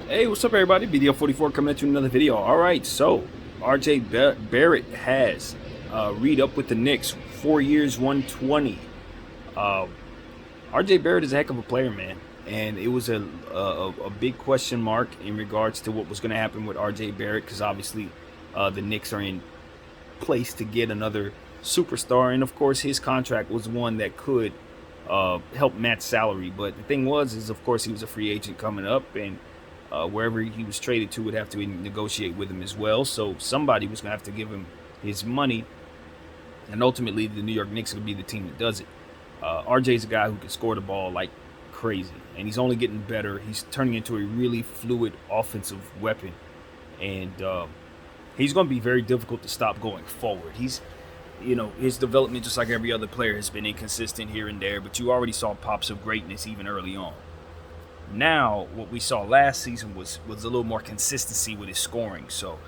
Hey, what's up, everybody? BDO44 coming at you with another video. All right, so RJ Barrett has re-up with the Knicks, 4 years, 120. Uh, RJ Barrett is a heck of a player, man, and it was a big question mark in regards to what was going to happen with RJ Barrett because obviously the Knicks are in place to get another superstar, and of course his contract was one that could help match salary. But the thing is of course he was a free agent coming up, and wherever he was traded to would have to negotiate with him as well. So somebody was going to have to give him his money, and ultimately the New York Knicks will be the team that does it. RJ's a guy who can score the ball like crazy, and he's only getting better. He's turning into a really fluid offensive weapon, and he's going to be very difficult to stop going forward. His development, just like every other player, has been inconsistent here and there, but you already saw pops of greatness even early on. Now, what we saw last season was a little more consistency with his scoring. So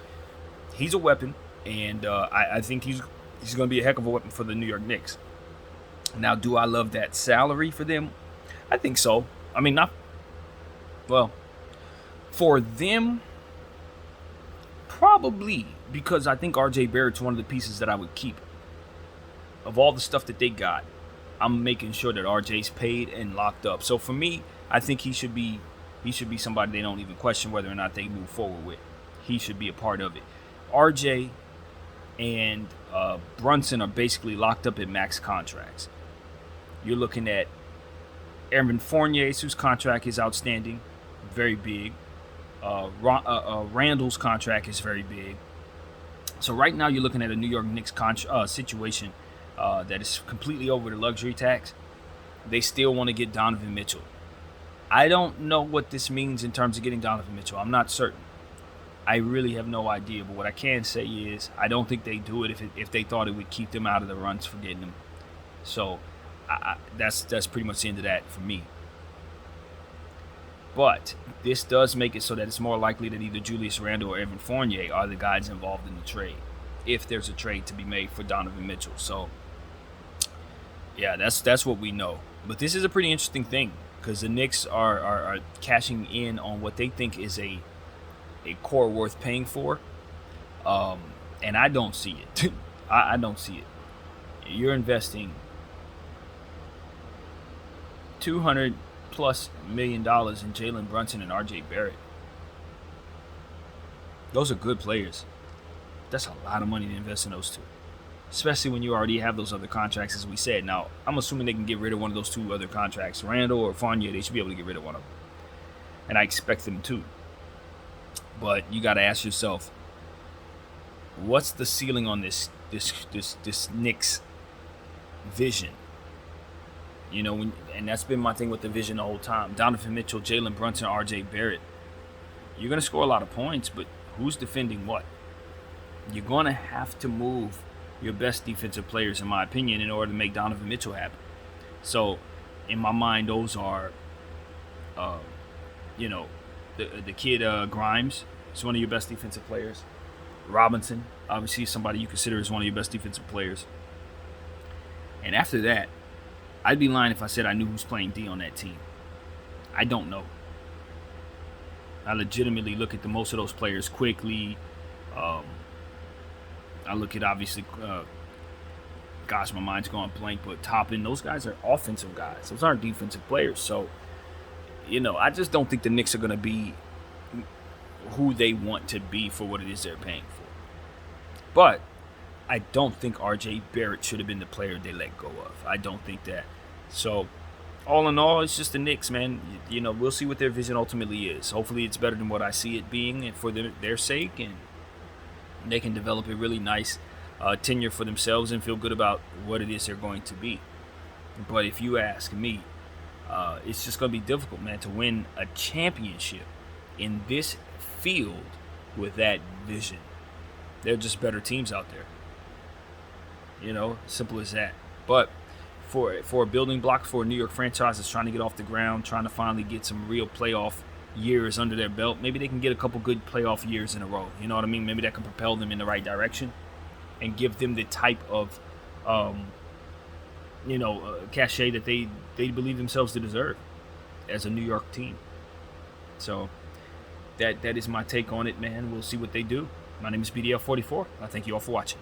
he's a weapon, and I think he's going to be a heck of a weapon for the New York Knicks. Now, do I love that salary for them? I think so. I mean, not well for them, probably, because I think RJ Barrett's one of the pieces that I would keep. Of all the stuff that they got, I'm making sure that RJ's paid and locked up. So for me, I think he should be somebody they don't even question whether or not they move forward with. He should be a part of it. RJ and Brunson are basically locked up in max contracts. You're looking at Evan Fournier, whose contract is outstanding, very big. Randall's contract is very big. So right now you're looking at a New York Knicks situation that is completely over the luxury tax. They still want to get Donovan Mitchell. I don't know what this means in terms of getting Donovan Mitchell. I'm not certain. I really have no idea. But what I can say is I don't think they do it if they thought it would keep them out of the runs for getting him. So that's pretty much the end of that for me. But this does make it so that it's more likely that either Julius Randle or Evan Fournier are the guys involved in the trade, if there's a trade to be made for Donovan Mitchell. So yeah, that's what we know. But this is a pretty interesting thing because the Knicks are cashing in on what they think is a core worth paying for, and I don't see it. I don't see it. You're investing $200+ million in Jalen Brunson and RJ Barrett. Those are good players. That's a lot of money to invest in those two, especially when you already have those other contracts, as we said. Now, I'm assuming they can get rid of one of those two other contracts. Randall or Fournier, they should be able to get rid of one of them. And I expect them to. But you got to ask yourself, what's the ceiling on this Knicks vision? And that's been my thing with the vision the whole time. Donovan Mitchell, Jalen Brunson, RJ Barrett. You're going to score a lot of points, but who's defending what? You're going to have to move your best defensive players, in my opinion, in order to make Donovan Mitchell happen. So, in my mind, those are, the kid Grimes is one of your best defensive players. Robinson, obviously, is somebody you consider as one of your best defensive players. And after that, I'd be lying if I said I knew who's playing D on that team. I don't know. I legitimately look at most of those players quickly. I look at, obviously, gosh, my mind's going blank, but Toppin, those guys are offensive guys. Those aren't defensive players. So, I just don't think the Knicks are going to be who they want to be for what it is they're paying for. But I don't think RJ Barrett should have been the player they let go of. I don't think that. So, all in all, it's just the Knicks, man. We'll see what their vision ultimately is. Hopefully it's better than what I see it being, and for their sake, and they can develop a really nice tenure for themselves and feel good about what it is they're going to be. But if you ask me, it's just going to be difficult, man, to win a championship in this field with that vision. They're just better teams out there. Simple as that. But for a building block for a New York franchise that's trying to get off the ground, trying to finally get some real playoff years under their belt, maybe they can get a couple good playoff years in a row. You know what I mean? Maybe that can propel them in the right direction and give them the type of cachet that they believe themselves to deserve as a New York team. So that is my take on it, man. We'll see what they do. My name is BDL44. I thank you all for watching.